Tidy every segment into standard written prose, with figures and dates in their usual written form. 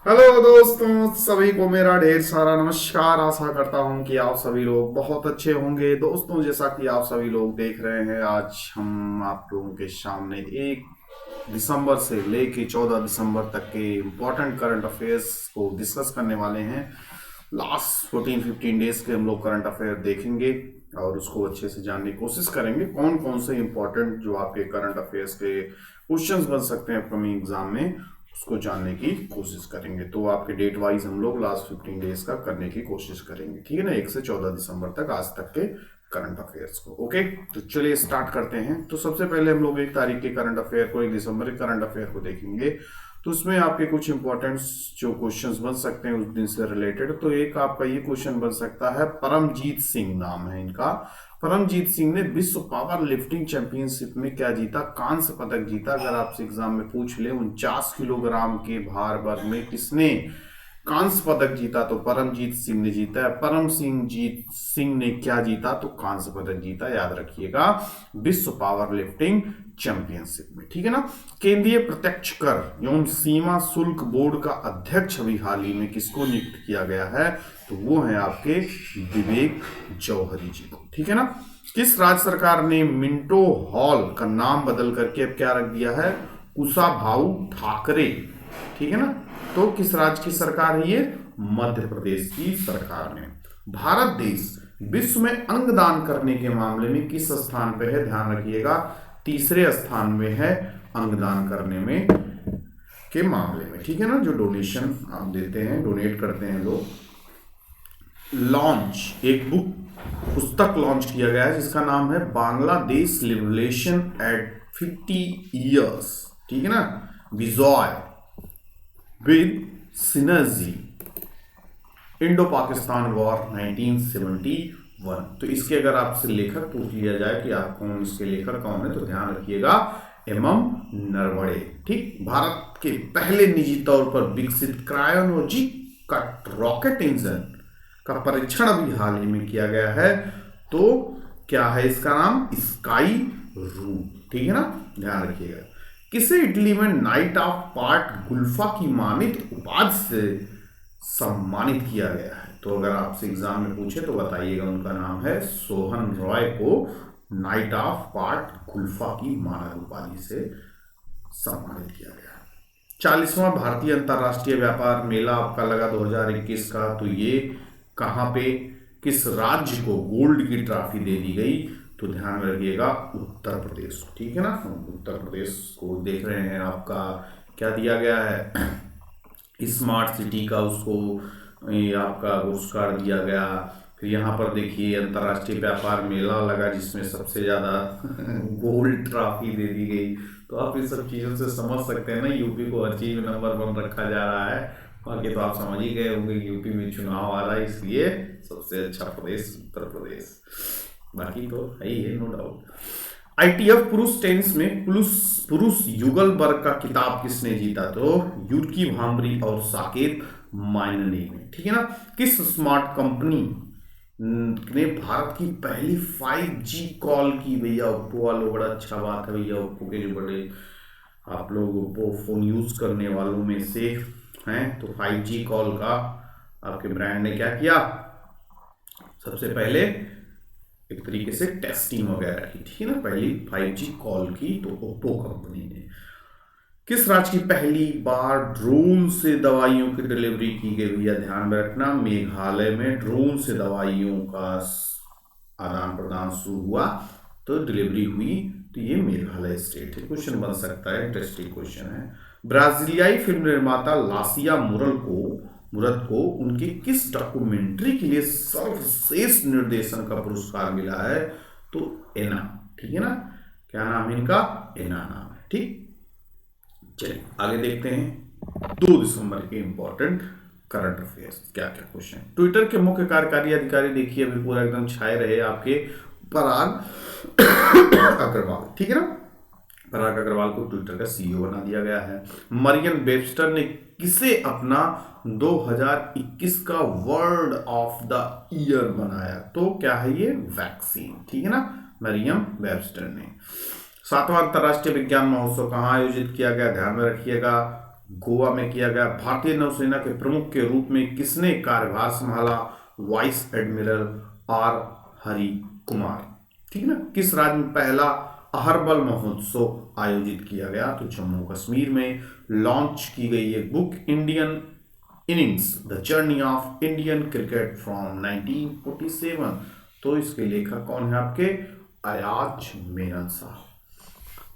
Hello दोस्तों, सभी को मेरा ढेर सारा नमस्कार। आशा करता हूं कि आप सभी लोग बहुत अच्छे होंगे। दोस्तों, जैसा कि आप सभी लोग देख रहे हैं, आज हम आप लोगों के सामने 1 दिसंबर से लेके 14 दिसंबर तक के इम्पोर्टेंट करंट अफेयर्स को डिस्कस करने वाले हैं। लास्ट 14-15 डेज के हम लोग करंट अफेयर देखेंगे और उसको अच्छे से जानने की कोशिश करेंगे। कौन कौन से इम्पोर्टेंट जो आपके करंट अफेयर्स के क्वेश्चंस बन सकते हैं अपकमिंग एग्जाम में, उसको जानने की कोशिश करेंगे। तो आपके डेट वाइज हम लोग लास्ट 15 डेज का करने की कोशिश करेंगे, ठीक है ना, 1 से 14 दिसंबर तक आज तक के करंट अफेयर्स को। ओके, तो चलिए स्टार्ट करते हैं। तो सबसे पहले हम लोग 1 तारीख के करंट अफेयर को, 1 दिसंबर के करंट अफेयर को देखेंगे। तो उसमें आपके कुछ इंपॉर्टेंट जो क्वेश्चंस बन सकते हैं उस दिन से रिलेटेड। तो एक आपका ये क्वेश्चन बन सकता है, परमजीत सिंह नाम है इनका। परमजीत सिंह ने विश्व पावर लिफ्टिंग चैंपियनशिप में क्या जीता? कांस्य पदक जीता। अगर आपसे एग्जाम में पूछ ले 49 किलोग्राम के भार वर्ग में किसने कांस्य पदक जीता, तो परमजीत सिंह ने जीता है। परम सिंह जीत सिंह ने क्या जीता? तो कांस्य पदक जीता, याद रखिएगा, विश्व पावर लिफ्टिंग चैंपियनशिप में, ठीक है ना। केंद्रीय प्रत्यक्ष कर एवं सीमा शुल्क बोर्ड का अध्यक्ष अभी हाल ही में किसको नियुक्त किया गया है? तो वो है आपके विवेक जौहरी जी को, ठीक है ना। किस राज्य सरकार ने मिंटो हॉल का नाम बदल करके अब क्या रख दिया है? कुशाभाऊ ठाकरे, ठीक है ना। तो किस राज्य की सरकार है ये? मध्य प्रदेश की सरकार ने। भारत देश विश्व में अंगदान करने के मामले में किस स्थान पे है? ध्यान रखिएगा, तीसरे स्थान में है अंगदान करने में के मामले में, ठीक है ना। जो डोनेशन आप देते हैं, डोनेट करते हैं लोग। लॉन्च एक बुक पुस्तक लॉन्च किया गया है जिसका नाम है बांग्लादेश लिबरेशन एट 50 years, ठीक है ना, विजॉय with synergy Indo Pakistan war 1971। तो इसके अगर आपसे लेखक पूछ लिया जाए कि आप कौन, इसके लेखक कौन है, तो ध्यान रखिएगा एमएम नरवणे, ठीक। भारत के पहले निजी तौर पर विकसित क्रायोनोजिक का रॉकेट इंजन का परीक्षण अभी हाल ही में किया गया है। तो क्या है इसका नाम? स्काई रूट, ठीक है ना, ध्यान रखिएगा। किसे इटली में नाइट ऑफ पार्ट गुल्फा की मानित उपाधि से सम्मानित किया गया है? तो अगर आपसे एग्जाम में पूछे तो बताइएगा, उनका नाम है सोहन रॉय को नाइट ऑफ पार्ट गुल्फा की मानद उपाधि से सम्मानित किया गया है। 40वां भारतीय अंतर्राष्ट्रीय व्यापार मेला आपका लगा 2021 का। तो ये कहाँ पे, किस राज्य को गोल्ड की ट्रॉफी दे दी गई? तो ध्यान रखिएगा, उत्तर प्रदेश, ठीक है ना। उत्तर प्रदेश को देख रहे हैं, आपका क्या दिया गया है? स्मार्ट सिटी का उसको ये आपका पुरस्कार दिया गया। फिर यहाँ पर देखिए अंतर्राष्ट्रीय व्यापार मेला लगा जिसमें सबसे ज़्यादा गोल्ड ट्रॉफी दे दी गई। तो आप इन सब चीज़ों से समझ सकते हैं ना, यूपी को हर चीज़ में नंबर 1 रखा जा रहा है। बाकी तो आप समझ ही गए होंगे, यूपी में चुनाव आ रहा है इसलिए सबसे अच्छा प्रदेश उत्तर प्रदेश। बाकी तो है ही है, नो डाउट। आईटीएफ पुरुष टेनिस में पुरुष युगल वर्ग का खिताब किसने जीता? तो युरकी भांबरी और साकेत माइननी ने, ठीक है ना। किस स्मार्ट कंपनी ने भारत की पहली 5G कॉल की? भैया ओप्पो वालों, बड़ा अच्छा बात है भैया, ओप्पो के जो बड़े आप लोग ओप्पो फोन यूज करने वालों में से हैं, तो 5G कॉल का आपके ब्रांड ने क्या किया? सबसे पहले एक तरीके से टेस्टिंग वगैरह की, ठीक है ना, पहली 5G कॉल की तो ओप्पो कंपनी ने। किस राज्य की पहली बार ड्रोन से दवाइयों की डिलीवरी की गई? भैया ध्यान में रखना, मेघालय में ड्रोन से दवाइयों का आदान प्रदान शुरू हुआ, तो डिलीवरी हुई। तो ये मेघालय स्टेट है। क्वेश्चन बन सकता है, इंटरेस्टिंग क्वेश्चन है। ब्राजीलियाई फिल्म निर्माता लासिया मुरत को उनकी किस डॉक्यूमेंट्री के लिए सर्वश्रेष्ठ निर्देशन का पुरस्कार मिला है? तो एना, ठीक है ना, क्या नाम है इनका? एना नाम है, ठीक। चलिए आगे देखते हैं 2 दिसंबर के इंपॉर्टेंट करंट अफेयर्स, क्या क्या क्वेश्चन। ट्विटर के मुख्य कार्यकारी अधिकारी देखिए अभी पूरा एकदम छाए रहे आपके पराग अग्रवाल, ठीक है ना। पराग अग्रवाल को ट्विटर का सीईओ बना दिया गया है। मरियम वेबस्टर ने किसे अपना 2021 का वर्ड ऑफ द ईयर बनाया? तो क्या है ये? वैक्सीन, ठीक है ना, मरियम वेबस्टर ने। 7वां अंतर्राष्ट्रीय विज्ञान महोत्सव कहाँ आयोजित किया गया? ध्यान में रखिएगा, गोवा में किया गया। भारतीय नौसेना के प्रमुख के रूप में किसने कार्यभार संभाला? Vice admiral R Hari Kumar. ठीक है ना। किस राज्य में पहला अहरबल महोत्सव आयोजित किया गया? तो जम्मू कश्मीर में। लॉन्च की गई एक book Indian innings the journey of Indian cricket from 1947, तो इसके लेखक कौन है आपके? अयाज मेनन साहब।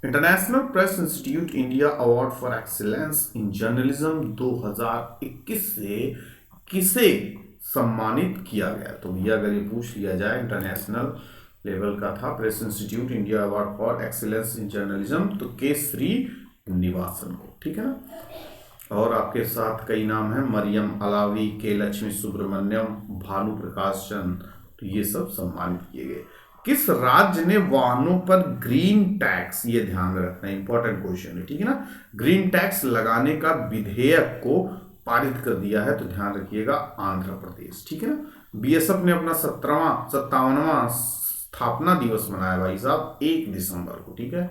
International press institute India award for excellence in journalism 2021 से किसे सम्मानित किया गया? तो भैया अगर ये पूछ लिया जाए, इंटरनेशनल लेवल का था, press institute India award for excellence in journalism, तो के श्रीनिवासन को। ठीक है ना। और आपके साथ कई नाम हैं, मरियम अलावी, के लक्ष्मी सुब्रमण्यम, भानु प्रकाश चंद, तो ये सब सम्मानित किए गए। किस राज्य ने वाहनों पर ग्रीन टैक्स, ये ध्यान रखना इंपॉर्टेंट क्वेश्चन है, ठीक है ना, ग्रीन टैक्स लगाने का विधेयक को पारित कर दिया है? तो ध्यान रखिएगा आंध्र प्रदेश। ठीक है ना। बीएसएफ ने अपना 57वां स्थापना दिवस मनाया भाई साहब 1 दिसंबर को। ठीक है।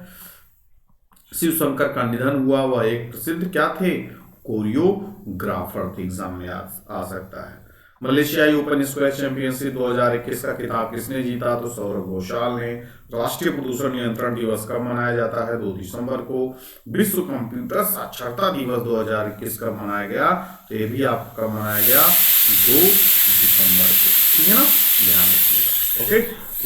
शिव शंकर का निधन हुआ, वह एक प्रसिद्ध क्या थे? कोरियोग्राफर थे। एग्जाम में आ सकता है। मलेशियाई ओपन स्क्वैश चैंपियनशिप 2021 का खिताब किसने जीता? तो सौरभ घोषाल ने। राष्ट्रीय प्रदूषण नियंत्रण दिवस कब मनाया जाता है? 2 दिसंबर को। विश्व कंप्यूटर साक्षरता दिवस 2021 कब मनाया गया? तो ये भी आपका मनाया गया 2 दिसंबर को। ठीक है ना, ध्यान रखिएगा। ओके,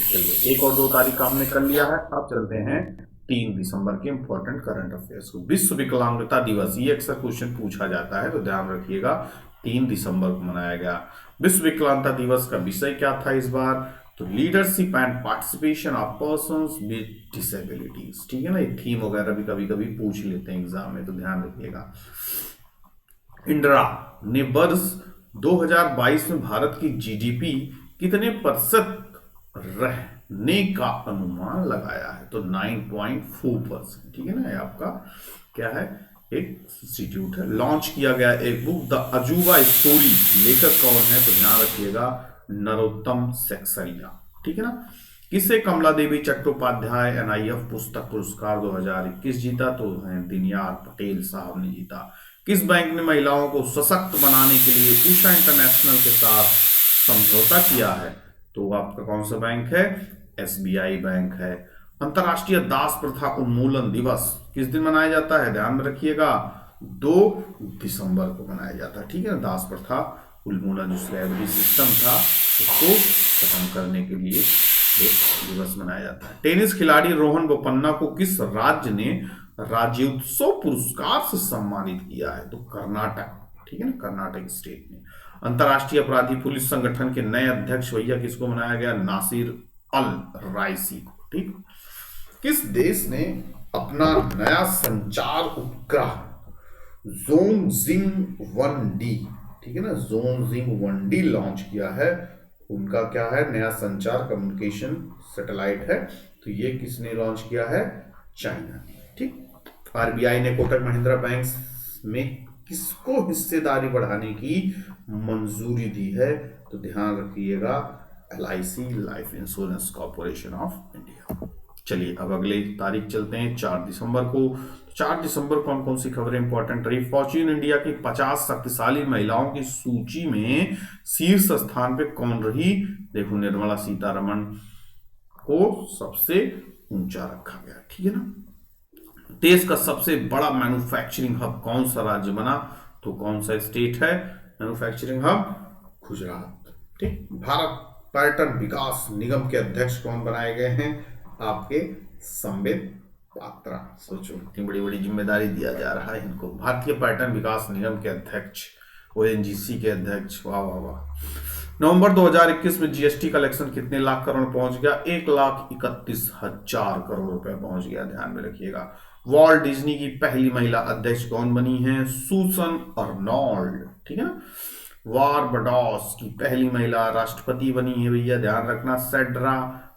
चलिए 1 और 2 तारीख का हमने कर लिया है। अब चलते हैं 3 दिसंबर के इंपॉर्टेंट करंट अफेयर्स को। विश्व विकलांगता दिवस, ये अक्सर क्वेश्चन पूछा जाता है, तो ध्यान रखिएगा 3 दिसंबर को मनाया गया। विश्व विकलांगता दिवस का विषय क्या था इस बार? तो leadership and participation of persons with disabilities. ठीक है ना। ये थीम वगैरह भी कभी कभी पूछ लेते हैं एग्जाम में, तो ध्यान रखिएगा। इंदिरा ने वर्ष 2022 में भारत की जीडीपी कितने प्रतिशत रहने का अनुमान लगाया है? तो 9.4%। ठीक है ना। ये आपका क्या है? एक इंस्टीट्यूट है। लॉन्च किया गया एक बुक द अजूबा स्टोरी, लेखक कौन है? तो ध्यान रखिएगा नरोत्तम सेक्सरिया। ठीक है ना। किसे कमला देवी चट्टोपाध्याय एनआईएफ पुस्तक पुरस्कार 2021 जीता? तो दीनदयाल पटेल साहब ने जीता। किस बैंक ने महिलाओं को सशक्त बनाने के लिए उषा इंटरनेशनल के साथ समझौता किया है? तो आपका कौन सा बैंक है? एसबीआई बैंक है। अंतरराष्ट्रीय दास प्रथा उन्मूलन दिवस किस दिन मनाया जाता है? ध्यान में रखिएगा 2 दिसंबर को मनाया जाता है। ठीक है ना। दास प्रथा उन्मूलन, जो स्लेवरी सिस्टम था, उसको खत्म करने के लिए एक दिवस मनाया जाता है। टेनिस खिलाड़ी रोहन बोपन्ना को किस राज्य ने राज्योत्सव पुरस्कार से सम्मानित किया है? तो कर्नाटक। ठीक है ना, कर्नाटक स्टेट ने। अंतरराष्ट्रीय अपराधी पुलिस संगठन के नए अध्यक्ष भैया किसको बनाया गया? नासिर अल राइसी को। ठीक। किस देश ने अपना नया संचार उपग्रह ज़ोंगजिंग 1D, ठीक है ना, ज़ोंगजिंग 1D लॉन्च किया है? उनका क्या है? नया संचार कम्युनिकेशन सैटेलाइट है। तो ये किसने लॉन्च किया है? चाइना ने। ठीक। आरबीआई ने कोटक महिंद्रा बैंक में किसको हिस्सेदारी बढ़ाने की मंजूरी दी है? तो ध्यान रखिएगा LIC, life insurance corporation of India. चलिए अब अगले तारीख चलते हैं 4 दिसंबर को। 4 दिसंबर कौन कौन सी खबरें इंपॉर्टेंट रही? फॉर्च्यून इंडिया की 50 शक्तिशाली महिलाओं की सूची में शीर्ष स्थान पे कौन रही? देखो निर्मला सीतारमण को सबसे ऊंचा रखा गया। ठीक है ना। देश का सबसे बड़ा मैन्युफैक्चरिंग हब कौन सा राज्य बना? तो कौन सा स्टेट है मैन्युफैक्चरिंग हब? गुजरात। ठीक। भारत पर्यटन विकास निगम के अध्यक्ष कौन बनाए गए हैं? आपके संबित पात्रा। सोचो इतनी बड़ी बड़ी जिम्मेदारी दिया जा रहा है इनको। भारतीय पर्यटन विकास निगम के अध्यक्ष, ONGC के अध्यक्ष। वाह वाह वाह। नवंबर 2021 में जीएसटी कलेक्शन कितने लाख करोड़ पहुंच गया? 1,31,000 करोड़ रुपए पहुंच गया। ध्यान में रखिएगा। वॉल्ट डिज्नी की पहली महिला अध्यक्ष कौन बनी है? Susan Arnold. ठीक है ना। बारबाडोस की पहली महिला राष्ट्रपति बनी है भैया, ध्यान रखना, सेड्रा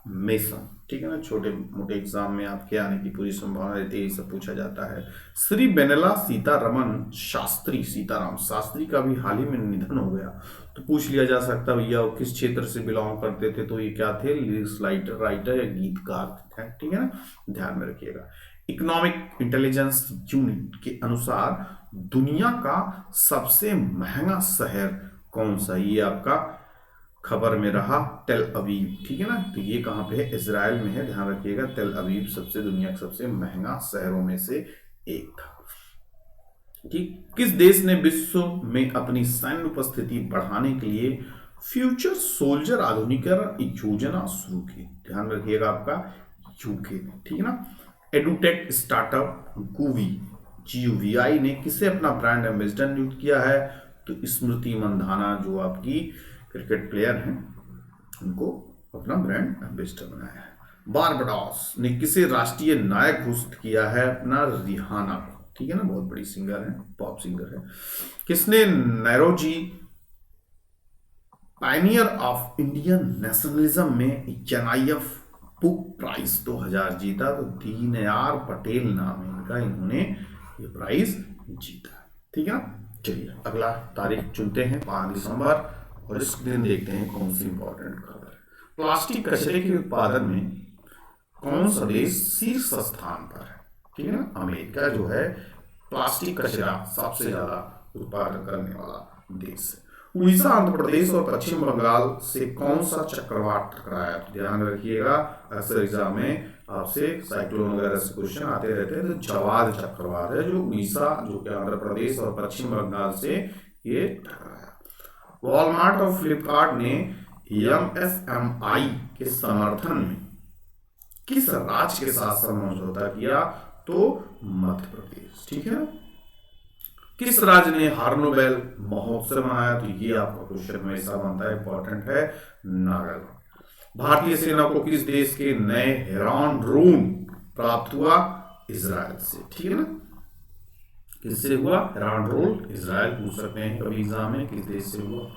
मेसन। ठीक है ना। छोटे मोटे एग्जाम में आपके आने की पूरी संभावना रहती है, ये सब पूछा जाता है। श्री बेनेला सीतारमन शास्त्री, सीताराम शास्त्री का भी हाल ही में निधन हो गया, तो पूछ लिया जा सकता है भैया वो किस क्षेत्र से बिलोंग करते थे? तो ये क्या थे? लिरिक्स राइटर या गीतकार थे। ठीक है ना, ध्यान में रखिएगा। इकोनॉमिक इंटेलिजेंस यूनिट के अनुसार दुनिया का सबसे महंगा शहर कौन सा? ये आपका खबर में रहा, टेल अवीव। ठीक है ना, तो ये कहाँ पे है? इजराइल में है, ध्यान रखिएगा। टेल अवीव सबसे दुनिया का सबसे महंगा शहरों में से एक था। ठीक, किस देश ने विश्व में अपनी सैन्य उपस्थिति बढ़ाने के लिए फ्यूचर सोल्जर आधुनिकीकरण योजना शुरू की? ध्यान रखिएगा, आपका यूके ने। ठीक है ना। एडुटेक स्टार्टअप GUVI ने किसे अपना ब्रांड एम्बेसडर नियुक्त किया है? तो स्मृति मंधाना जो आपकी क्रिकेट प्लेयर हैं, उनको अपना ब्रांड एम्बेसडर बनाया है। बारबाडोस ने किसे राष्ट्रीय नायक घोषित किया है? अपना रिहाना को। ठीक है ना, बहुत बड़ी सिंगर है, पॉप सिंगर है। किसने Naoroji Pioneer of Indian nationalism में NIF बुक प्राइज 2000 जीता? तो दीनदयाल पटेल नाम है इनका, इन्होंने ये प्राइज जीता। ठीक है ना। चलिए अगला तारीख चुनते हैं, 5 दिसंबर, और इस दिन देखते हैं कौन सी इंपॉर्टेंट खबर है। प्लास्टिक कचरे के उत्पादन में कौन सा देश शीर्ष स्थान पर है? ठीक है ना, अमेरिका जो है प्लास्टिक कचरा सबसे ज्यादा उत्पादन करने वाला देश है। उड़ीसा, आंध्र प्रदेश और पश्चिम बंगाल से कौन सा चक्रवात टकराया? तो ध्यान रखिएगा, अक्सर एग्जाम में आपसे साइक्लोन वगैरह से क्वेश्चन आते रहते हैं। तो जवाद चक्रवात है जो उड़ीसा, जो कि आंध्र प्रदेश और पश्चिम बंगाल से ये टकराया। वॉलमार्ट और फ्लिपकार्ट ने MSMI के समर्थन में किस राज्य के साथ समझौता किया? तो मध्य प्रदेश। ठीक है ना। किस राज्य ने हार्नोबेल महोत्सव मनाया? तो ये आपका क्वेश्चन हमेशा बनता है, इंपॉर्टेंट है, नागालैंड। भारतीय सेना को किस देश के नए हेरॉन ड्रोन प्राप्त हुआ? इजराइल से। ठीक है ना, किससे हुआ? Heron drone Israel. पूछ सकते हैं कभी एग्जाम में, किस देश से हुआ।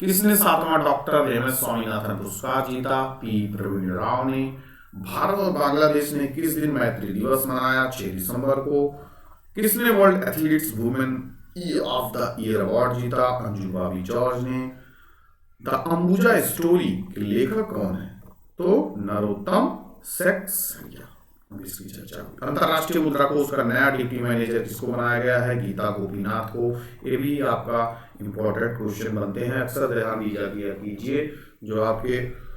किसने 7वां डॉक्टर MS स्वामीनाथन पुरस्कार जीता? P प्रवीण राव ने। भारत और बांग्लादेश ने किस दिन मैत्री दिवस मनाया? 6 दिसंबर को। किसने world athletes women of the year award जीता? अंजू बॉबी जॉर्ज ने। द अंबुजा स्टोरी के लेखक कौन है? तो नरोत्तम सेक्सरिया। इसकी चर्चा। अंतरराष्ट्रीय मुद्रा कोष का नया डिप्टी मैनेजर किसको बनाया गया है? गीता गोपीनाथ को। ये भी आपका इंपॉर्टेंट क्वेश्चन बनते हैं, अक्सर ध्यान दिया कीजिए। जो आपके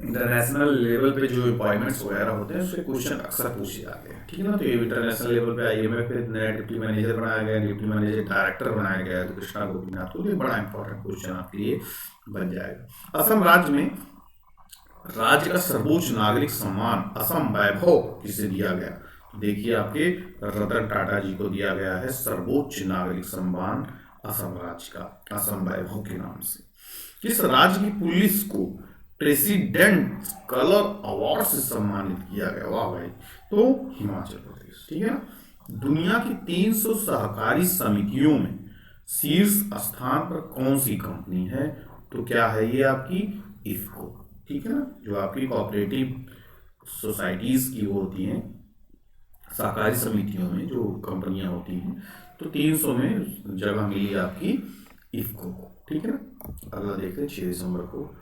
इंटरनेशनल लेवल पे जो अपॉइंटमेंट्स वगैरह होते हैं उसके क्वेश्चन अक्सर पूछे जाते हैं। ठीक है ना। तो ये इंटरनेशनल लेवल पे IMF पे नया डिप्टी मैनेजर बनाया गया, डिप्टी मैनेजर डायरेक्टर बनाया गया है, तो कृष्णा गोपीनाथ को। ये बड़ा इंपॉर्टेंट क्वेश्चन आपके लिए बन जाएगा। असम राज्य में राज्य का सर्वोच्च नागरिक सम्मान असम वैभव किसे दिया गया? देखिए, आपके रतन टाटा जी को दिया गया है सर्वोच्च नागरिक सम्मान असम राज्य का, असम वैभव के नाम से। किस राज्य की पुलिस को प्रेसिडेंट कलर अवार्ड से सम्मानित किया गया? वाह भाई, तो हिमाचल प्रदेश। ठीक है ना। दुनिया की 300 सहकारी समितियों में शीर्ष स्थान पर कौन सी कंपनी है? तो क्या है ये? आपकी इफ्को। ठीक है ना, जो आपकी कोऑपरेटिव सोसाइटीज की होती हैं, सहकारी समितियों में जो कंपनियां होती हैं, तो 300 में जगह मिली आपकी इफ्को को। ठीक है ना। अगला देखते हैं 6 दिसंबर को।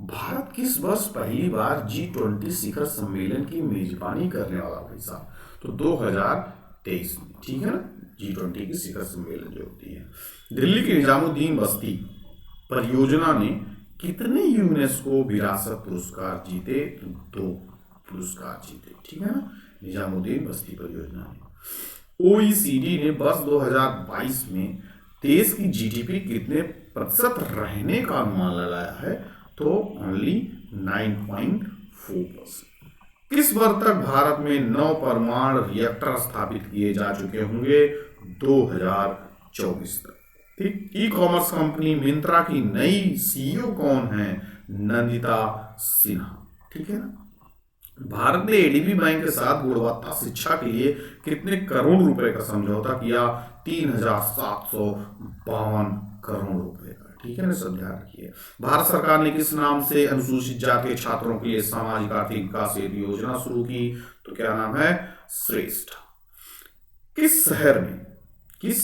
भारत किस वर्ष पहली बार G20 शिखर सम्मेलन की मेजबानी करने वाला? भाई साहब, तो 2023 में। ठीक है ना, G20 की शिखर सम्मेलन जो होती है। दिल्ली की निजामुद्दीन बस्ती परियोजना ने कितने यूनेस्को विरासत पुरस्कार जीते? तो 2 पुरस्कार जीते। ठीक है ना, निजामुद्दीन बस्ती परियोजना ने। OECD ने वर्ष 2022 में देश की GDP कितने प्रतिशत रहने का अनुमान लगाया है? तो ओनली 9.4%। किस वर्ष तक भारत में 9 परमाणु रिएक्टर स्थापित किए जा चुके होंगे? 2024 तक। ठीक। ई कॉमर्स कंपनी मिंत्रा की नई CEO कौन है? नंदिता सिन्हा। ठीक है ना। भारत ने ADB बैंक के साथ गुणवत्ता शिक्षा के लिए कितने करोड़ रुपए का समझौता किया? 3,752 करोड़ रुपए का। ठीक है ना, सब ध्यान रखिए। भारत सरकार ने किस नाम से अनुसूचित जाति के छात्रों के लिए सामाजिक आर्थिक विकास योजना शुरू की? तो क्या नाम है? श्रेष्ठ। किस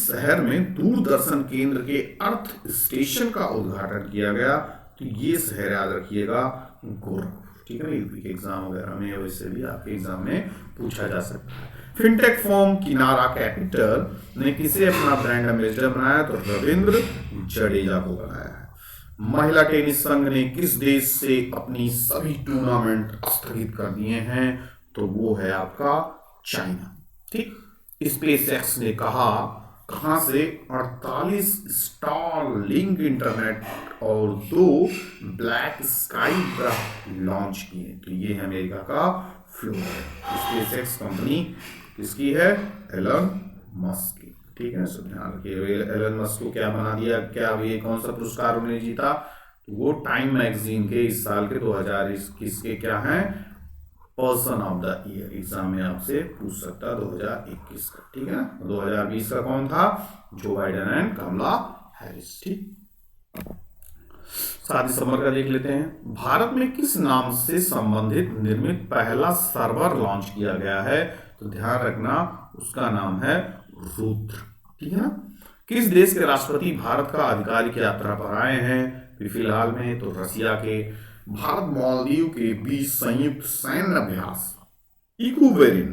शहर में दूरदर्शन केंद्र के अर्थ स्टेशन का उद्घाटन किया गया? तो ये शहर याद रखिएगा, गोरखपुर। ठीक है ना, यूपी के एग्जाम वगैरह में, वैसे भी आपके एग्जाम में पूछा जा सकता है। फिनटेक फर्म किनारा कैपिटल ने किसे अपना ब्रांड एम्बेसडर बनाया? तो रविंद्र जडेजा को बनाया है। महिला टेनिस संघ ने किस देश से अपनी सभी टूर्नामेंट स्थगित कर दिए हैं? तो वो है आपका चाइना। ठीक। स्पेसएक्स ने कहा कहां से 48 स्टारलिंक इंटरनेट और 2 ब्लैक स्काई ग्रह लॉन्च किए। तो ये है अमेरिका का फ्लोरिडा। स्पेसएक्स कंपनी किसकी है? एलन मस्क की। ठीक है, सब ध्यान रखिए। एलन मस्क को क्या बना दिया? क्या ये कौन सा पुरस्कार उन्होंने जीता? तो वो टाइम मैगजीन के इस साल के 2021 के क्या हैं? Person of the year. Exam में आपसे पूछ सकता है 2021 का। ठीक है ना। 2020 का कौन था? Joe Biden and Kamala Harris. ठीक। 7 दिसंबर का देख लेते हैं। भारत में किस नाम से संबंधित निर्मित पहला सर्वर लॉन्च किया गया है? तो ध्यान रखना उसका नाम है रुद्र। ठीक है ना। किस देश के राष्ट्रपति भारत का आधिकारिक यात्रा पर आए हैं फिलहाल में? तो रसिया के। भारत मालदीव के बीच संयुक्त सैन्य अभ्यास इकुवेरिन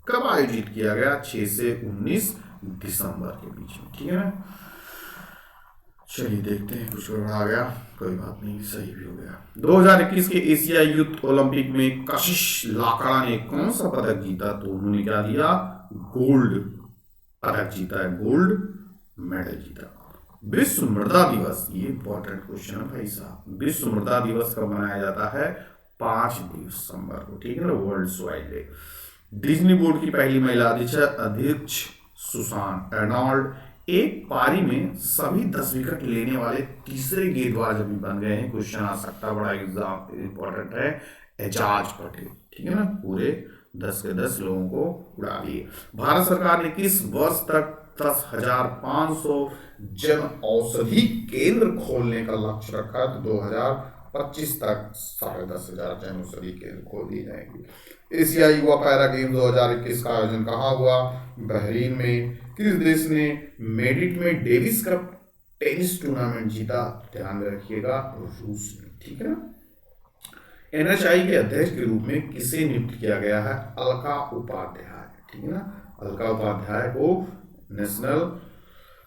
कब आयोजित किया गया? 6 से 19 दिसंबर के बीच में। ठीक है ना। चलिए देखते हैं, कुछ गड़बड़ा गया, कोई बात नहीं, सही भी हो गया। 2021 के एशिया यूथ ओलंपिक में कशिश लाकड़ा ने कौन सा पदक जीता? तो उन्होंने क्या दिया? गोल्ड पदक जीता है, गोल्ड मेडल जीता। विश्व मृदा दिवस, ये इंपॉर्टेंट क्वेश्चन है भाई साहब। विश्व मृदा दिवस कब मनाया जाता है? 5 दिसंबर को। ठीक है ना, world soil day. Disney board की पहली महिला अध्यक्ष सुसान अर्नोल्ड एक पारी में सभी 10 विकेट लेने वाले तीसरे गेंदबाज अभी बन गए हैं। क्वेश्चन आ सकता, बड़ा एग्जाम इंपॉर्टेंट है। एजाज पटेल। ठीक है ना, पूरे 10 के 10 लोगों को उड़ा दिए। भारत सरकार ने किस वर्ष तक 10,500 जन औषधि केंद्र खोलने का लक्ष्य रखा? तो 2025 तक 10,500 जन औषधि केंद्र खोल दिए जाएंगे। एशिया युवा पैरा गेम 2021 का आयोजन कहाँ हुआ? बहरीन में। किस देश ने मेडिट में डेविस कप टेनिस टूर्नामेंट जीता? ध्यान में रखिएगा, रूस ने। ठीक है ना। एनएचआई के अध्यक्ष के रूप में किसे नियुक्त किया गया है? अलका उपाध्याय। ठीक है ना। अलका उपाध्याय को national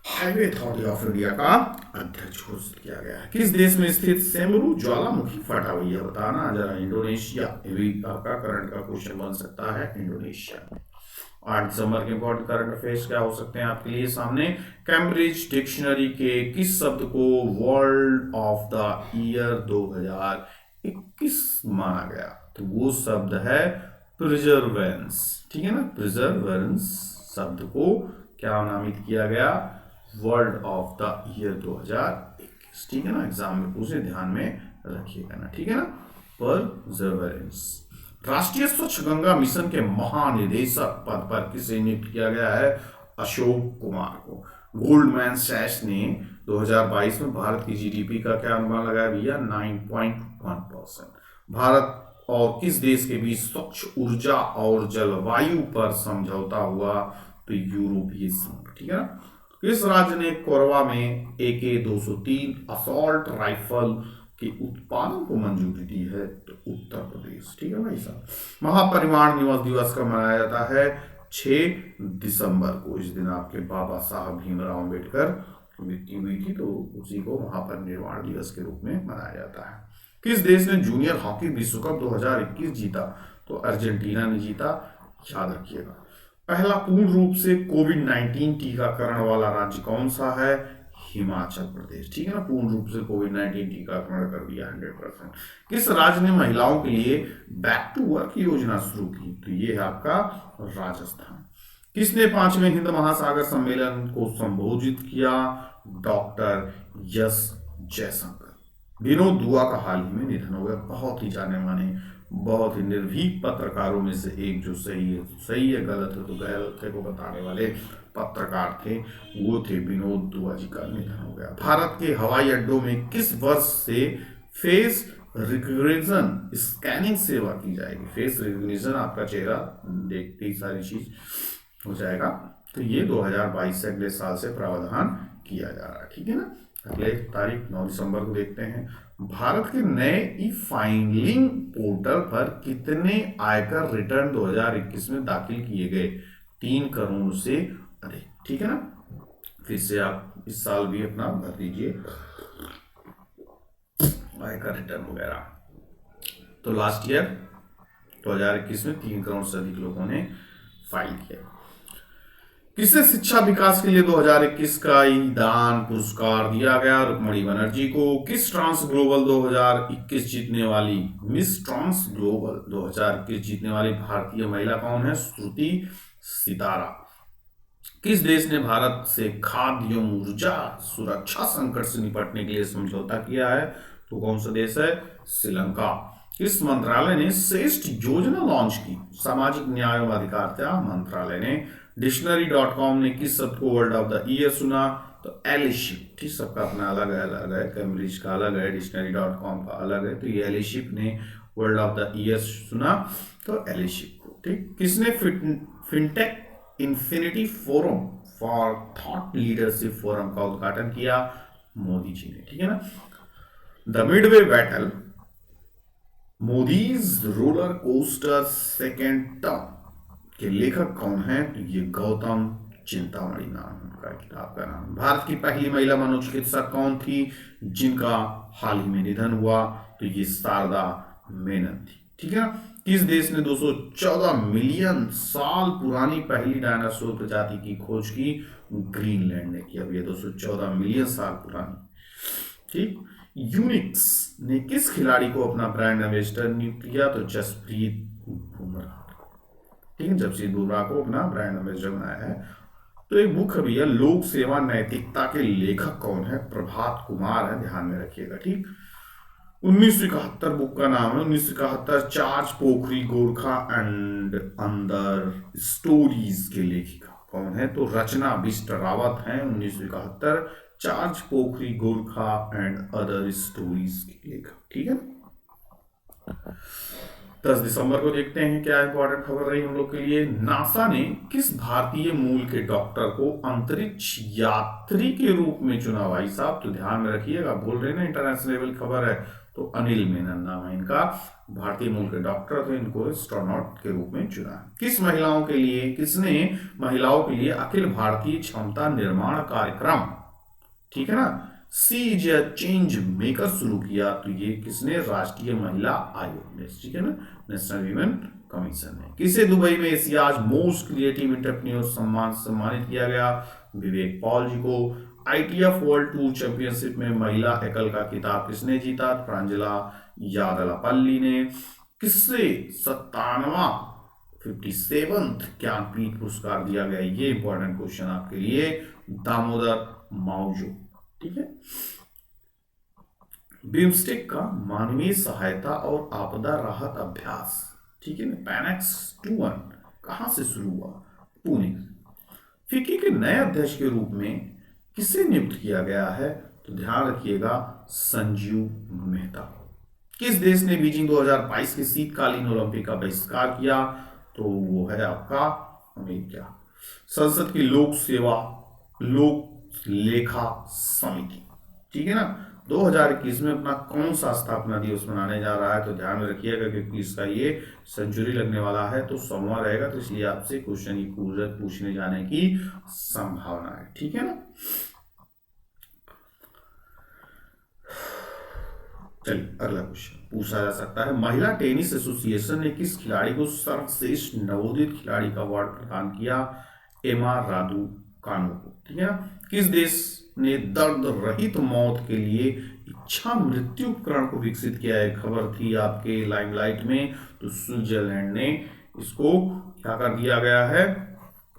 highway authority of India का अध्यक्ष घोषित किया गया है। किस देश में स्थित सेमरू ज्वालामुखी फटा हुई है? बताना जरा। इंडोनेशिया। आपका करंट का क्वेश्चन बन सकता है, इंडोनेशिया। 8 दिसंबर के इंपॉर्टेंट करंट अफेयर्स क्या हो सकते हैं आपके लिए सामने? कैम्ब्रिज डिक्शनरी के किस शब्द को वर्ल्ड ऑफ द ईयर 2021 माना गया? तो वो शब्द है प्रिजर्वेंस। ठीक है ना। प्रिजर्वेंस शब्द को क्या नामित किया गया? World of the year 2021। ठीक है ना। एग्जाम में पूछे, ध्यान में रखिएगा ना। ठीक है ना। परसेवरेंस। राष्ट्रीय स्वच्छ गंगा मिशन के महानिदेशक पद पर किसे नियुक्त किया गया है? अशोक कुमार को। गोल्डमैन सैच ने 2022 में भारत की जीडीपी का क्या अनुमान लगाया भैया? 9.1%। भारत और किस देश के बीच स्वच्छ ऊर्जा और जलवायु पर समझौता हुआ? तो यूरोपीय संघ। ठीक है ना। किस राज्य ने कोरबा में AK-203 असॉल्ट राइफल के उत्पादन को मंजूरी दी है? तो उत्तर प्रदेश। ठीक है भाई साहब। महापरिनिर्वाण दिवस कब मनाया जाता है? 6 दिसंबर को। इस दिन आपके बाबा साहब भीमराव अम्बेडकर की मृत्यु हुई थी, तो उसी को महापरिनिर्वाण दिवस के रूप में मनाया जाता है। किस देश ने जूनियर हॉकी विश्व कप 2021 जीता? तो अर्जेंटीना ने जीता। याद रखिएगा। पहला पूर्ण रूप से कोविड-19 टीकाकरण वाला राज्य कौन सा है? हिमाचल प्रदेश। ठीक है ना। पूर्ण रूप से कोविड-19 टीकाकरण कर दिया 100%। किस राज्य ने महिलाओं के लिए बैक टू वर्क योजना शुरू की? तो ये है आपका राजस्थान। किसने 5वें हिंद महासागर सम्मेलन को संबोधित किया? Doctor S Jaishankar. विनोद दुआ का हाल ही में निधन हो गया। बहुत ही जाने माने, बहुत ही निर्भीक पत्रकारों में से एक, जो सही है गलत है तो गलत है को बताने वाले पत्रकार थे, वो थे विनोद दुआ जी का निधन हो गया। भारत के हवाई अड्डों में किस वर्ष से फेस रिकग्निशन स्कैनिंग सेवा की जाएगी? फेस रिकग्निशन, आपका चेहरा देखते ही सारी चीज हो जाएगा। तो ये 2022 से अगले साल से प्रावधान किया जा रहा है। ठीक है ना। अगले तारीख 9 दिसंबर को देखते हैं। भारत के नए ई फाइलिंग पोर्टल पर कितने आयकर रिटर्न 2021 में दाखिल किए गए? 3 करोड़ से अधिक, ठीक है ना। फिर से आप इस साल भी अपना भर दीजिए आयकर रिटर्न वगैरह। तो लास्ट ईयर 2021 में 3 करोड़ से अधिक लोगों ने फाइल किया। किसे शिक्षा विकास के लिए 2021 का दान पुरस्कार दिया गया? रुक्मणी बनर्जी को। किस ट्रांस ग्लोबल 2021 जीतने वाली मिस ट्रांस ग्लोबल 2021 जीतने वाली भारतीय महिला कौन है? श्रुति सितारा। किस देश ने भारत से खाद्य एवं ऊर्जा सुरक्षा संकट से निपटने के लिए समझौता किया है? तो कौन सा देश है? श्रीलंका। किस मंत्रालय ने श्रेष्ठ योजना लॉन्च की? सामाजिक न्याय एवं अधिकारिता मंत्रालय ने। डिक्शनरी.com ने किस शब्द को वर्ड ऑफ द ईयर सुना? तो एलिशिप। ठीक, सबका अपना अलग है, कैम्ब्रिज का अलग है, डिक्शनरी.com का अलग है। तो ये एलिशिप ने वर्ड ऑफ द ईयर सुना, तो एलिशिप को। ठीक, किसने fintech infinity forum for thought leadership forum का उद्घाटन किया? मोदी जी ने, ठीक है ना। The Midway battle, Modi's roller coaster second term के लेखक कौन है? तो ये गौतम चिंतामणि नाम उनका किताब का नाम। भारत की पहली महिला मनोचिकित्सक कौन थी जिनका हाल ही में निधन हुआ? तो ये शारदा मेनन थी, ठीक है ना। किस देश ने 214 मिलियन साल पुरानी पहली डायनासोर प्रजाति की खोज की? ग्रीनलैंड ने किया। अब ये 214 मिलियन साल पुरानी, ठीक। यूनिक्स ने किस खिलाड़ी को अपना ब्रांड एम्बेसडर नियुक्त किया? तो जसप्रीत बुमराह, ठीक है, जसप्रीत बुमराह को अपना ब्रांड एम्बेसडर बनाया है। तो एक बुक है भैया, लोक सेवा नैतिकता के लेखक कौन है? प्रभात कुमार है, ध्यान में रखिएगा, ठीक। 1971 बुक का नाम है, 1971 चार्ज पोखरी गोरखा एंड अंदर स्टोरीज के लेखिका कौन है? तो रचना बिष्ट रावत है। 1971 charge Pokhari Gorkha and other stories के लेखक, ठीक है। 10 दिसंबर को देखते हैं क्या इंपॉर्टेंट खबर रही हम लोग के लिए। नासा ने किस भारतीय मूल के डॉक्टर को अंतरिक्ष यात्री के रूप में चुना? भाई साहब तो ध्यान में रखिएगा, बोल रहे ना इंटरनेशनल लेवल खबर है। तो अनिल मेनन नाम है इनका, भारतीय मूल के डॉक्टर थे, इनको एस्ट्रोनॉट के रूप में चुना। किसने महिलाओं के लिए अखिल भारतीय क्षमता निर्माण कार्यक्रम, ठीक है ना, सी इज अ चेंज मेकर शुरू किया? तो ये किसने? राष्ट्रीय महिला आयोग ने, ठीक है ना, नेशनल वीमेन कमीशन ने। किसे दुबई में एशियाज मोस्ट क्रिएटिव एंटरप्रेन्योर सम्मान सम्मानित किया गया? विवेक पॉल जी को। ITF वर्ल्ड टूर चैंपियनशिप में महिला एकल का खिताब किसने जीता? प्रांजला यादलापल्ली ने। किससे 57वां ज्ञानपीठ पुरस्कार दिया गया? ये इंपॉर्टेंट क्वेश्चन आपके लिए। दामोदर माउजो, ठीक है। बिम्स्टेक का मानवीय सहायता और आपदा राहत अभ्यास, ठीक है ना, पैनेक्स 21 कहां से शुरू हुआ? पुणे। फिक्की के नए अध्यक्ष के रूप में किसे नियुक्त किया गया है? तो ध्यान रखिएगा, संजीव मेहता। किस देश ने बीजिंग 2022 के शीतकालीन ओलंपिक का बहिष्कार किया? तो वो है आपका अमेरिका। संसद की लोक लेखा समिति, ठीक है ना, 2021 में अपना कौन सा स्थापना दिवस मनाने जा रहा है? तो ध्यान में रखिएगा क्योंकि इसका ये सेंचुरी लगने वाला है, तो 100वां रहेगा, तो इसलिए आपसे क्वेश्चन की पूछने जाने की संभावना है, ठीक है ना। चलिए अगला क्वेश्चन पूछा जा सकता है। महिला टेनिस एसोसिएशन ने किस खिलाड़ी को सर्वश्रेष्ठ नवोदित खिलाड़ी का अवार्ड प्रदान किया? एमा रादुकानु को, ठीक है। किस देश ने दर्द रहित मौत के लिए इच्छा मृत्यु उपकरण को विकसित किया है? खबर थी आपके लाइमलाइट में, तो स्विट्जरलैंड ने इसको क्या कर दिया गया है?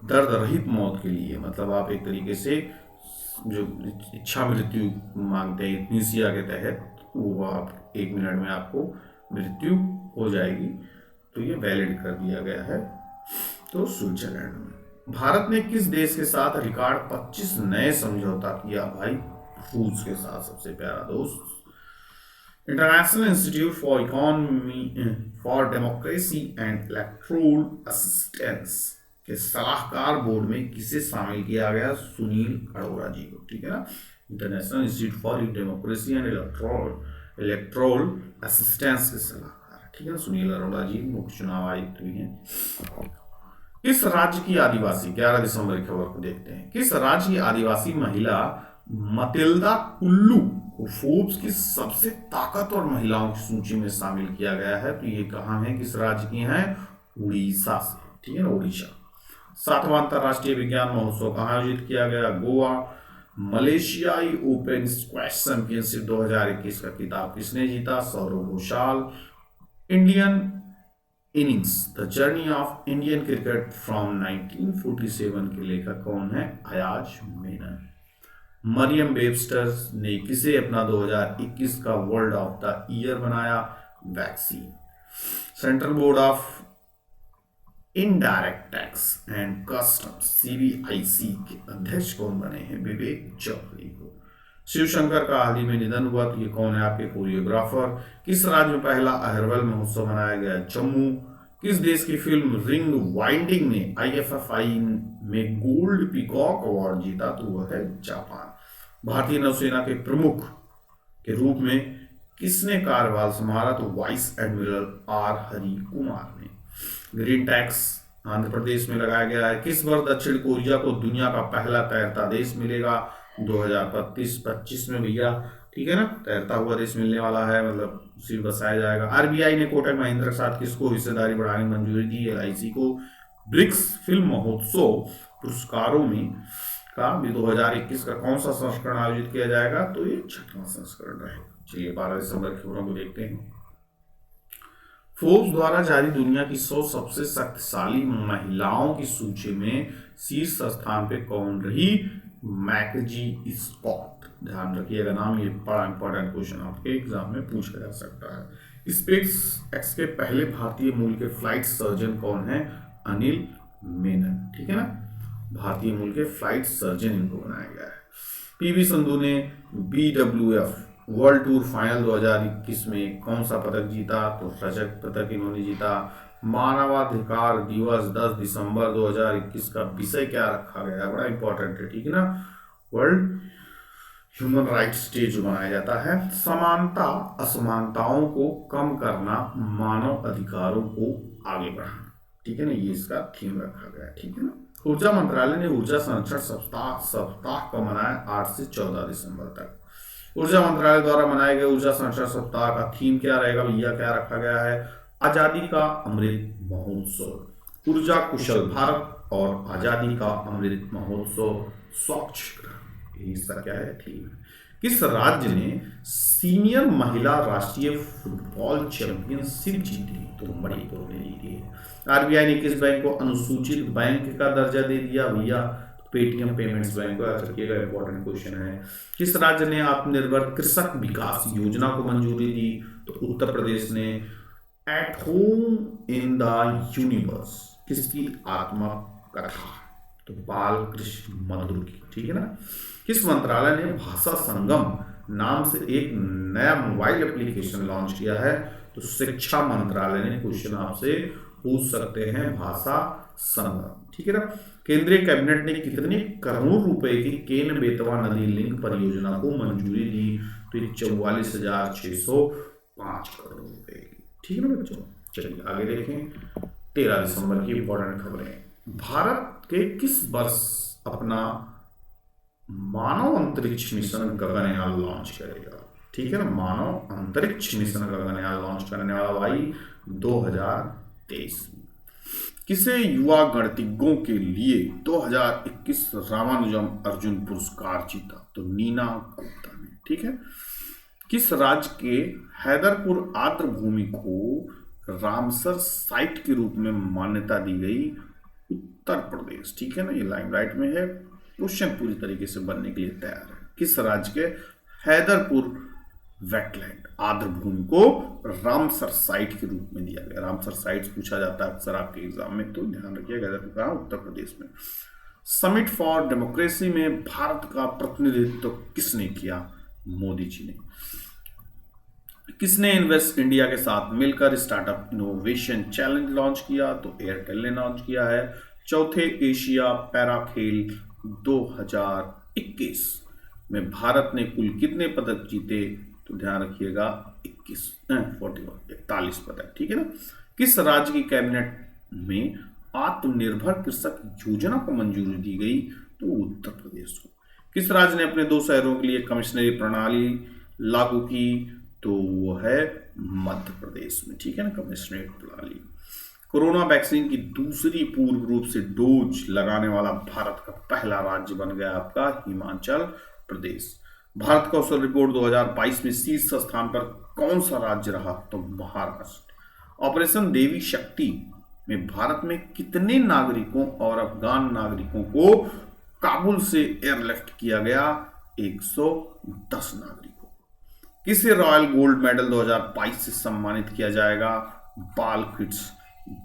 दर्द रहित मौत के लिए, मतलब आप एक तरीके से जो इच्छा मृत्यु मांगते हैं यूथनेसिया के तहत, वो आप 1 मिनट में आपको मृत्यु हो जाएगी, तो ये वैलिड कर दिया गया है, तो स्विट्जरलैंड में। भारत ने किस देश के साथ रिकॉर्ड 25 नए समझौता किया? भाई रूस के साथ, सबसे प्यारा दोस्त। International institute for economy for democracy and electoral assistance के सलाहकार बोर्ड में किसे शामिल किया गया? सुनील अरोड़ा जी को, ठीक है ना। International institute for democracy and electoral assistance के सलाहकार, ठीक है, सुनील अरोड़ा जी मुख्य चुनाव आयुक्त भी हैं। किस राज्य की आदिवासी, 11 दिसंबर की खबर को देखते हैं, किस राज्य की आदिवासी महिला मटिल्डा कुल्लू को फोर्ब्स की सबसे ताकतवर महिलाओं की सूची में शामिल किया गया है? तो ये कहाँ है, किस राज्य की हैं? उड़ीसा से, ठीक है ना, उड़ीसा। 7वां अंतरराष्ट्रीय विज्ञान महोत्सव कहाँ आयोजित किया गया? गोवा। मलेशियाई ओपन स्क्वैश चैंपियनशिप 2021 का खिताब किसने जीता? Saurav Ghoshal. Indian innings the journey of Indian cricket from 1947 के लेखक कौन है? अयाज मेनन। मरियम वेबस्टर ने किसे अपना 2021 का वर्ल्ड ऑफ द ईयर बनाया? Vaccine. Central board of indirect tax and customs CBIC के अध्यक्ष कौन बने हैं? विवेक चौधरी को। शिवशंकर का हाल ही में निधन हुआ, तो ये कौन है? आपके कोरियोग्राफर। किस राज्य में पहला अहरवल महोत्सव मनाया गया? जम्मू। किस देश की फिल्म रिंग वाइंडिंग ने आईएफएफआई में गोल्ड पीकॉक अवार्ड जीता? तो वह है जापान। भारतीय नौसेना के प्रमुख के रूप में किसने कार्यभार संभाला? तो vice admiral R Hari Kumar ने। ग्रीन टैक्स आंध्र प्रदेश में लगाया गया है। किस वर्ष दक्षिण कोरिया को दुनिया का पहला तैरता देश मिलेगा? 2025 में भैया, ठीक है ना, तैरता हुआ देश मिलने वाला है, मतलब उसी बसाया जाएगा। आरबीआई ने कोटक महिंद्रा के साथ किसको हिस्सेदारी बढ़ाने की मंजूरी दी? एलआईसी को। ब्रिक्स फिल्म महोत्सव पुरस्कारों में का भी 2021 का कौन सा संस्करण आयोजित किया जाएगा? तो ये 6वां संस्करण रहेगा। चलिए 12 दिसंबर की खबरों को देखते हैं। फोर्ब्स द्वारा जारी दुनिया की 100 सबसे शक्तिशाली महिलाओं की सूची में शीर्ष स्थान पे कौन रही? मैकेजी स्कॉट। ध्यान रखिएगा नाम, ये बड़ा इंपॉर्टेंट क्वेश्चन आपके एग्जाम में पूछा जा सकता है। स्पेस एक्स के पहले भारतीय मूल के फ्लाइट सर्जन कौन है? अनिल मेनन, ठीक है ना, भारतीय मूल के फ्लाइट सर्जन इनको बनाया गया है। पीवी संधू ने BWF वर्ल्ड टूर फाइनल 2021 में कौन सा पदक जीता? तो रजत पदक इन्होंने जीता। मानवाधिकार दिवस 10 दिसंबर 2021 का विषय क्या रखा गया है? बड़ा इंपॉर्टेंट है, ठीक है ना, वर्ल्ड ह्यूमन राइट्स डे जो मनाया जाता है। समानता असमानताओं को कम करना, मानव अधिकारों को आगे बढ़ाना, ठीक है ना, ये इसका थीम रखा गया है, ठीक है ना। ऊर्जा मंत्रालय ने ऊर्जा संरक्षण सप्ताह को मनाया 8 से 14 दिसंबर तक। ऊर्जा मंत्रालय द्वारा मनाए गए ऊर्जा संरक्षण सप्ताह का थीम क्या रहेगा भैया? क्या रखा गया है? आजादी का अमृत महोत्सव, ऊर्जा कुशल भारत और आजादी का अमृत महोत्सव, स्वच्छ ग्रह, इसका क्या है थीम। किस राज्य ने सीनियर महिला राष्ट्रीय फुटबॉल चैंपियनशिप जीती? तो मणिपुर ने जीती है। आरबीआई ने किस बैंक को अनुसूचित बैंक का दर्जा दे दिया भैया? पेटीएम पेमेंट्स बैंक को। याद रखिएगा, इंपॉर्टेंट क्वेश्चन है। किस राज्य ने आत्मनिर्भर कृषक विकास योजना को मंजूरी दी? तो उत्तर प्रदेश ने। At home in the universe किसकी आत्मकथा? तो बाल कृष्ण मधुर की, ठीक है ना। किस मंत्रालय ने भाषा संगम नाम से एक नया मोबाइल एप्लीकेशन लॉन्च किया है? तो शिक्षा मंत्रालय ने। क्वेश्चन आपसे पूछ सकते हैं भाषा संगम, ठीक है ना। केंद्रीय कैबिनेट ने कितने करोड़ रुपए की केन बेतवा नदी लिंक परियोजना को मंजूरी दी? तो ये 44,605 करोड़ रुपए की, ठीक है ना बच्चों। चलिए आगे देखें 13 दिसंबर की इंपॉर्टेंट खबरें। भारत के किस वर्ष अपना मानव अंतरिक्ष मिशन गगनयान लॉन्च करेगा? ठीक है ना, मानव अंतरिक्ष मिशन गगनयान लॉन्च करने वाला भाई 2023 में। किसे युवा गणितज्ञों के लिए 2021 रामानुजम अर्जुन पुरस्कार जीता? तो नीना गुप्ता ने, ठीक है। किस राज्य के हैदरपुर आर्द्र भूमि को रामसर साइट के रूप में मान्यता दी गई? उत्तर प्रदेश, ठीक है ना, ये लाइमलाइट में है, क्वेश्चन पूरी तरीके से बनने के लिए तैयार है। किस राज्य के हैदरपुर वेटलैंड आर्द्र भूमि को रामसर साइट के रूप में दिया गया? रामसर साइट पूछा जाता है अक्सर आपके एग्जाम में, तो ध्यान रखिएगा। कहाँ? उत्तर प्रदेश में। समिट फॉर डेमोक्रेसी में भारत का प्रतिनिधित्व किसने किया? मोदी जी ने। किसने इन्वेस्ट इंडिया के साथ मिलकर स्टार्टअप इनोवेशन चैलेंज लॉन्च किया? तो एयरटेल ने लॉन्च किया है। चौथे एशिया पैरा खेल 2021 में भारत ने कुल कितने पदक जीते? तो ध्यान रखिएगा 41 पदक, ठीक है ना। किस राज्य की कैबिनेट में आत्मनिर्भर कृषक योजना को मंजूरी दी गई? तो उत्तर प्रदेश को। किस राज्य ने अपने 2 शहरों के लिए कमिश्नरी प्रणाली लागू की? तो वो है मध्य प्रदेश में, ठीक है ना, कमिश्नरी प्रणाली। कोरोना वैक्सीन की दूसरी पूर्ण रूप से डोज लगाने वाला भारत का पहला राज्य बन गया आपका हिमाचल प्रदेश। भारत का औसत रिपोर्ट 2022 में शीर्ष स्थान पर कौन सा राज्य रहा? तो महाराष्ट्र। ऑपरेशन देवी शक्ति में भारत में कितने नागरिकों और अफगान नागरिकों को काबुल से एयरलिफ्ट किया गया? 110 नागरिकों। किसे रॉयल गोल्ड मेडल 2022 से सम्मानित किया जाएगा? बालकृष्ण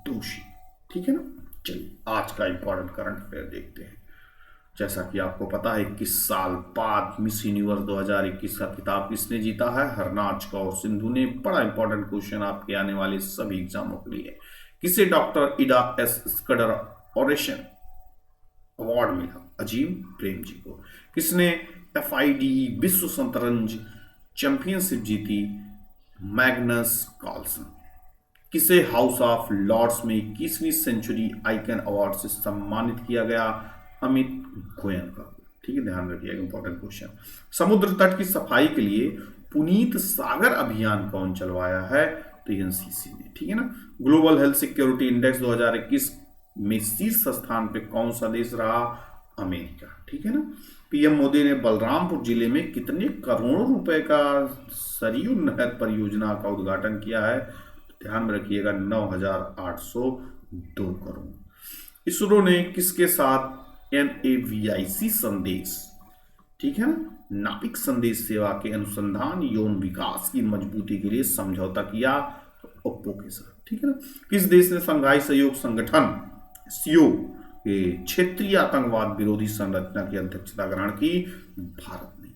दोषी, ठीक है ना। चलिए आज का इंपॉर्टेंट करंट अफेयर देखते हैं। जैसा कि आपको पता है 21 साल बाद मिस यूनिवर्स 2021 का खिताब किसने जीता है? हरनाज कौर सिंधु ने। बड़ा इंपॉर्टेंट क्वेश्चन आपके आने वाले सभी एग्जामों के लिए। किसे doctor Ida S Scudder oration award मिला? अजीम प्रेम जी को। किसने FIDE विश्व शतरंज चैंपियनशिप जीती? Magnus Carlsen. किसे हाउस ऑफ लॉर्ड्स में 21वीं सेंचुरी आइकन अवार्ड से सम्मानित किया गया? अमित गोयनका। ठीक है, ध्यान रखिएगा, इंपॉर्टेंट क्वेश्चन। समुद्र तट की सफाई के लिए पुनीत सागर अभियान कौन चलवाया है? तो NCC ने, ठीक है ना। ग्लोबल हेल्थ सिक्योरिटी इंडेक्स 2021 में शीर्ष स्थान पे कौन सा देश रहा? अमेरिका, ठीक है ना। PM मोदी ने बलरामपुर जिले में कितने करोड़ों रुपए का सरयू नहर परियोजना का उद्घाटन किया है? ध्यान में रखिएगा 9,802 करोड़। इसरो ने किसके साथ NAVIC संदेश, ठीक है ना, नाविक संदेश सेवा के अनुसंधान एवं विकास की मजबूती के लिए समझौता किया? तो ओप्पो के साथ, ठीक है ना। किस देश ने शंघाई सहयोग संगठन CO के क्षेत्रीय आतंकवाद विरोधी संरचना की अध्यक्षता ग्रहण की? भारत ने।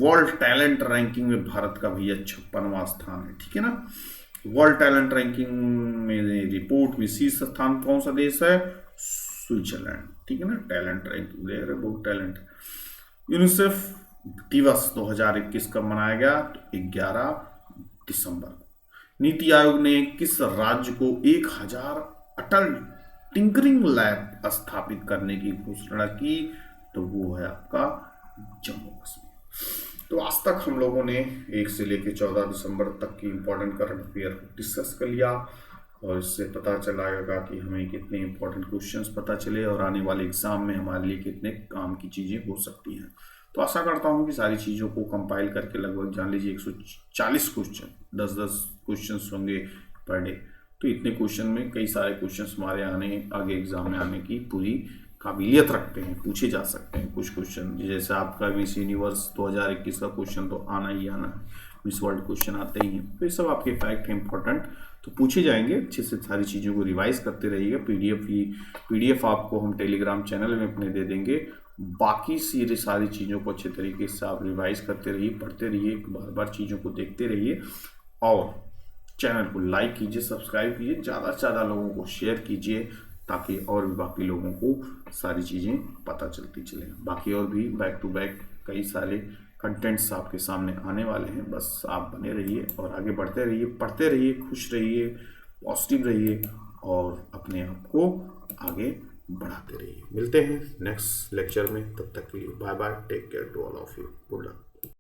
वर्ल्ड टैलेंट रैंकिंग में भारत का भैया 56वां स्थान है, ठीक है ना। वर्ल्ड टैलेंट रैंकिंग में रिपोर्ट में शीर्ष स्थान कौन सा देश है? स्विट्जरलैंड, ठीक है ना। टैलेंट रैंकिंग दे रहे, बहुत टैलेंट। यूनिसेफ दिवस 2021 कब मनाया गया? तो 11 दिसंबर को। नीति आयोग ने किस राज्य को 1000 अटल टिंकरिंग लैब स्थापित करने की घोषणा की? तो वो है आपका जम्मू कश्मीर। तो आज तक हम लोगों ने 1 से लेकर 14 दिसंबर तक की इंपॉर्टेंट करंट अफेयर को डिस्कस कर लिया और इससे पता चलाएगा कि हमें कितने इंपॉर्टेंट क्वेश्चंस पता चले और आने वाले एग्जाम में हमारे लिए कितने काम की चीज़ें हो सकती हैं। तो आशा करता हूं कि सारी चीज़ों को कंपाइल करके लगभग जान लीजिए 140 क्वेश्चन, 10-10 क्वेश्चन होंगे पर डे। तो इतने क्वेश्चन में कई सारे क्वेश्चन हमारे आगे एग्जाम में आने की पूरी काबिलियत रखते हैं, पूछे जा सकते हैं। कुछ क्वेश्चन जैसे आपका मिस यूनिवर्स 2021 का क्वेश्चन तो आना ही आना है, मिस वर्ल्ड क्वेश्चन आते ही हैं, तो ये सब आपके फैक्ट हैं इंपॉर्टेंट, तो पूछे जाएंगे। अच्छे से सारी चीज़ों को रिवाइज करते रहिएगा। PDF आपको हम टेलीग्राम चैनल में अपने दे देंगे। बाकी सारी चीज़ों को अच्छे तरीके से आप रिवाइज करते रहिए, पढ़ते रहिए, बार बार चीज़ों को देखते रहिए और चैनल को लाइक कीजिए, सब्सक्राइब कीजिए, ज़्यादा से ज़्यादा लोगों को शेयर कीजिए ताकि और भी बाकी लोगों को सारी चीज़ें पता चलती चले। बाकी और भी बैक टू बैक कई सारे कंटेंट्स आपके सामने आने वाले हैं। बस आप बने रहिए और आगे बढ़ते रहिए, पढ़ते रहिए, खुश रहिए, पॉजिटिव रहिए और अपने आप को आगे बढ़ाते रहिए। मिलते हैं नेक्स्ट लेक्चर में, तब तक के लिए bye bye, take care to all of you, good luck.